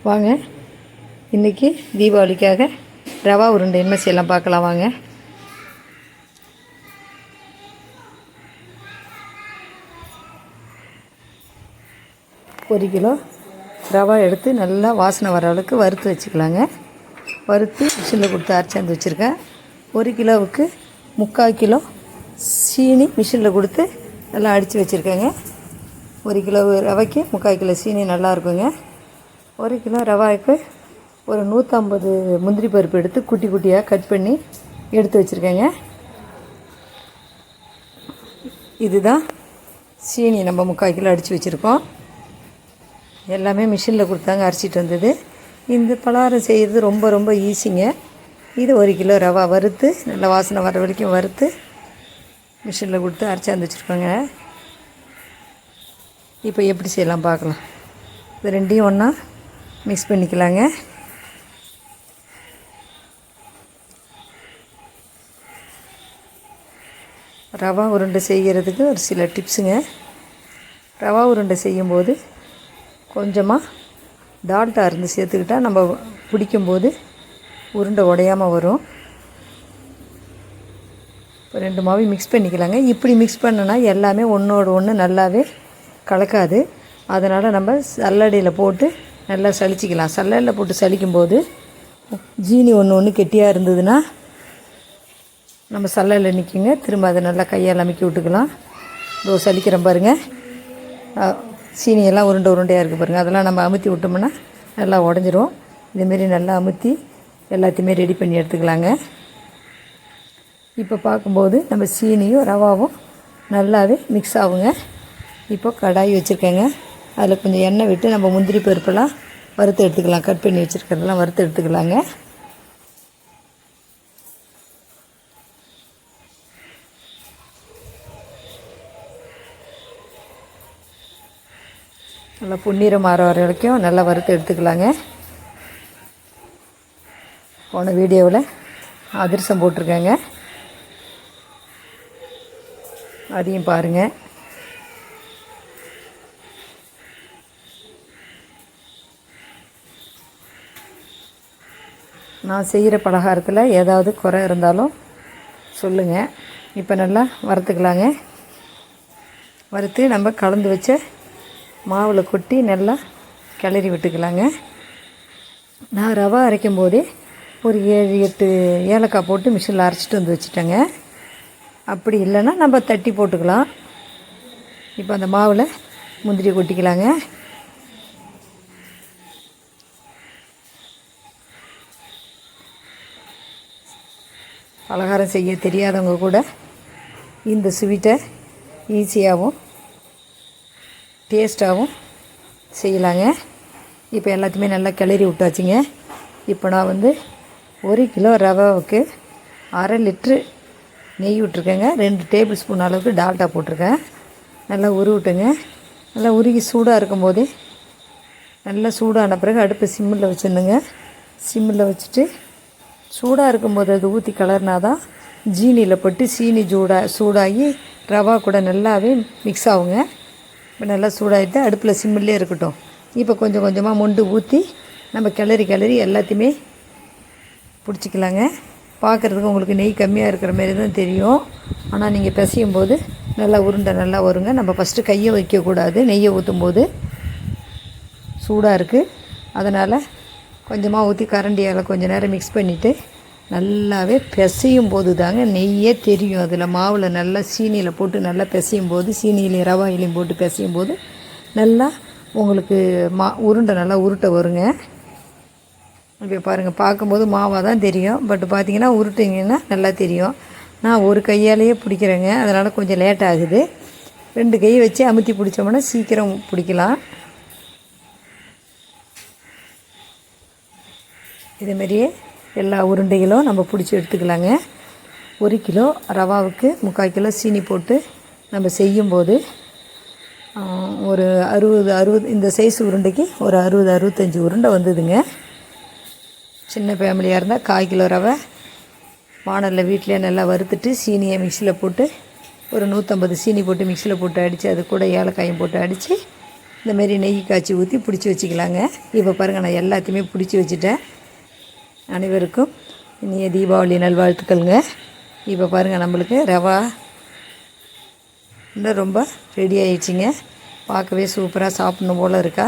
வாங்க, இன்றைக்கி தீபாவளிக்காக ரவா உருண்டை என்ன செய்யலாம் பார்க்கலாம் வாங்க. ஒரு கிலோ ரவா எடுத்து நல்லா வாசனை வர அளவுக்கு வறுத்து வச்சுக்கலாங்க. வறுத்து மிஷினில் கொடுத்து அரைச்சாந்து வச்சுருக்கேன். 1 கிலோவுக்கு 3/4 கிலோ சீனி மிஷினில் கொடுத்து நல்லா அடித்து வச்சுருக்கேங்க. 1 கிலோ ரவைக்கு 3/4 கிலோ சீனி நல்லா இருக்குங்க. 1 கிலோ ரவாய்க்கு ஒரு 150 முந்திரி பருப்பு எடுத்து குட்டி குட்டியாக கட் பண்ணி எடுத்து வச்சுருக்கேங்க. இதுதான் சீனி நம்ம 3/4 கிலோ அடித்து வச்சுருக்கோம். எல்லாமே மிஷினில் கொடுத்தாங்க அரைச்சிட்டு வந்தது. இந்த பலகாரம் செய்கிறது ரொம்ப ரொம்ப ஈஸிங்க. இது 1 கிலோ ரவா வறுத்து நல்லா வாசனை வர வரைக்கும் வறுத்து மிஷினில் கொடுத்து அரைச்சாந்து வச்சுருக்கோங்க. இப்போ எப்படி செய்யலாம் பார்க்கலாம். இது ரெண்டையும் ஒன்றா மிக்ஸ் பண்ணிக்கலாங்க. ரவா உருண்டை செய்கிறதுக்கு ஒரு சில டிப்ஸுங்க. ரவா உருண்டை செய்யும்போது கொஞ்சமாக டால்டா இருந்து சேர்த்துக்கிட்டால் நம்ம பிடிக்கும்போது உருண்டை உடையாமல் வரும். இப்போ 2 மாவையும் மிக்ஸ் பண்ணிக்கலாங்க. இப்படி மிக்ஸ் பண்ணோன்னா எல்லாமே ஒன்றோடு ஒன்று நல்லாவே கலக்காது. அதனால் நம்ம சல்லடையில் போட்டு நல்லா சலிச்சிக்கலாம். சல்லடையில் போட்டு சலிக்கும்போது ஜீனி ஒன்று கெட்டியாக இருந்ததுன்னா நம்ம சல்லடையில் நிற்குங்க. திரும்ப அதை நல்லா கையால் அமைக்கி விட்டுக்கலாம். இதோ சலிக்கிறோம் பாருங்கள். சீனியெல்லாம் உருண்டையாக இருக்குது பாருங்கள். அதெல்லாம் நம்ம அமுத்தி விட்டோம்னா நல்லா உடஞ்சிரும். இதுமாரி நல்லா அமுத்தி எல்லாத்தையுமே ரெடி பண்ணி எடுத்துக்கலாங்க. இப்போ பார்க்கும்போது நம்ம சீனியும் ரவாவும் நல்லாவே மிக்ஸ் ஆகுங்க. இப்போ கடாய் வச்சுருக்கேங்க. அதில் கொஞ்சம் எண்ணெய் விட்டு நம்ம முந்திரி பருப்பெல்லாம் வறுத்து எடுத்துக்கலாம். கட் பண்ணி வச்சுருக்கிறதெல்லாம் வறுத்து எடுத்துக்கலாங்க. நல்லா பொன்னிறம் மாற வர வரைக்கும் நல்லா வறுத்து எடுத்துக்கலாங்க. போன வீடியோவில் அதிரசம் போட்டிருக்கேங்க, அதையும் பாருங்கள். நான் செய்கிற பலகாரத்தில் ஏதாவது குறை இருந்தாலும் சொல்லுங்கள். இப்போ நல்லா வறுத்துக்கலாங்க. வறுத்து நம்ம கலந்து வச்ச மாவில் கொட்டி நல்லா கிளறி விட்டுக்கலாங்க. நான் ரவா அரைக்கும் போதே ஒரு 7-8 ஏலக்காய் போட்டு மிஷினில் அரைச்சிட்டு வந்து வச்சுட்டேங்க. அப்படி இல்லைன்னா நம்ம தட்டி போட்டுக்கலாம். இப்போ அந்த மாவில் முந்திரி கொட்டிக்கலாங்க. பலகாரம் செய்ய தெரியாதவங்க கூட இந்த ஸ்வீட்டை ஈஸியாகவும் டேஸ்ட்டாகவும் செய்யலாங்க. இப்போ எல்லாத்தையுமே நல்லா கிளறி விட்டாச்சுங்க. இப்போ நான் 1 கிலோ ரவாவுக்கு 1/2 லிட்ரு நெய் விட்ருக்கேங்க. 2 டேபிள் ஸ்பூன் அளவுக்கு டால்டா போட்டிருக்கேன். நல்லா உருவிட்டுங்க. நல்லா உருகி சூடாக இருக்கும்போதே நல்லா சூடான பிறகு அடுப்பு சிம்மில் வச்சிடணுங்க. சிம்மில் வச்சுட்டு சூடாக இருக்கும்போது அது ஊற்றி கலர்னா தான் ஜீனியில் பட்டு சீனி சூடாகி ரவா கூட நல்லாவே மிக்ஸ் ஆகுங்க. இப்போ நல்லா சூடாகிட்டு அடுப்பில் சிம்மிலே இருக்கட்டும். இப்போ கொஞ்சம் கொஞ்சமாக மொண்டு ஊற்றி நம்ம கிளறி எல்லாத்தையுமே பிடிச்சிக்கலாங்க. பார்க்குறதுக்கு உங்களுக்கு நெய் கம்மியாக இருக்கிற மாரி தான் தெரியும். ஆனால் நீங்கள் பிசையும் போது நல்லா உருண்டை நல்லா வருங்க. நம்ம ஃபஸ்ட்டு கையை வைக்கக்கூடாது. நெய்யை ஊற்றும் போது சூடாக இருக்குது. அதனால் கொஞ்சமாக ஊற்றி கரண்டியால் கொஞ்சம் நேரம் மிக்ஸ் பண்ணிவிட்டு நல்லாவே பிசையும் போது தாங்க நெய்யே தெரியும். அதில் மாவில் நல்லா சீனியில் போட்டு நல்லா பிசையும் போது, சீனியிலையும் ரவாயிலையும் போட்டு பிசையும் போது நல்லா உங்களுக்கு உருண்டை நல்லா உருட்டை வருங்க. இப்போ பாருங்கள், பார்க்கும்போது மாவாக தான் தெரியும். பட் பார்த்திங்கன்னா உருட்டிங்கன்னா நல்லா தெரியும். நான் ஒரு கையாலேயே பிடிக்கிறேங்க. அதனால் கொஞ்சம் லேட் ஆகுது. 2 கை வச்சு அமுத்தி பிடிச்சோம்னா சீக்கிரம் பிடிக்கலாம். இதுமாரியே எல்லா உருண்டைகளும் நம்ம பிடிச்சி எடுத்துக்கலாங்க. 1 கிலோ ரவாவுக்கு 3/4 கிலோ சீனி போட்டு நம்ம செய்யும்போது ஒரு 60 இந்த சைஸ் உருண்டைக்கு ஒரு 60-65 உருண்டை வந்ததுங்க. சின்ன ஃபேமிலியாக இருந்தால் 1/4 கிலோ ரவை வானலில் வீட்டிலே நல்லா வறுத்துட்டு சீனியை மிக்சியில் போட்டு ஒரு 150 சீனி போட்டு மிக்சியில் போட்டு அடித்து அது கூட ஏலக்காயும் போட்டு அடித்து இந்தமாரி நெய் காய்ச்சி ஊற்றி பிடிச்சி வச்சுக்கலாங்க. இப்போ பாருங்கள், நான் எல்லாத்தையுமே பிடிச்சி வச்சுட்டேன். அனைவருக்கும் இனிய தீபாவளி நல்வாழ்த்துக்கள்ங்க. இப்போ பாருங்கள், நம்மளுக்கு ரவா இன்னும் ரொம்ப ரெடி ஆயிடுச்சிங்க. பார்க்கவே சூப்பராக சாப்பிட்ணும் போல் இருக்கா.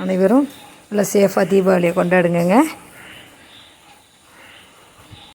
அனைவரும் நல்லா சேஃபாக தீபாவளியை கொண்டாடுங்கங்க.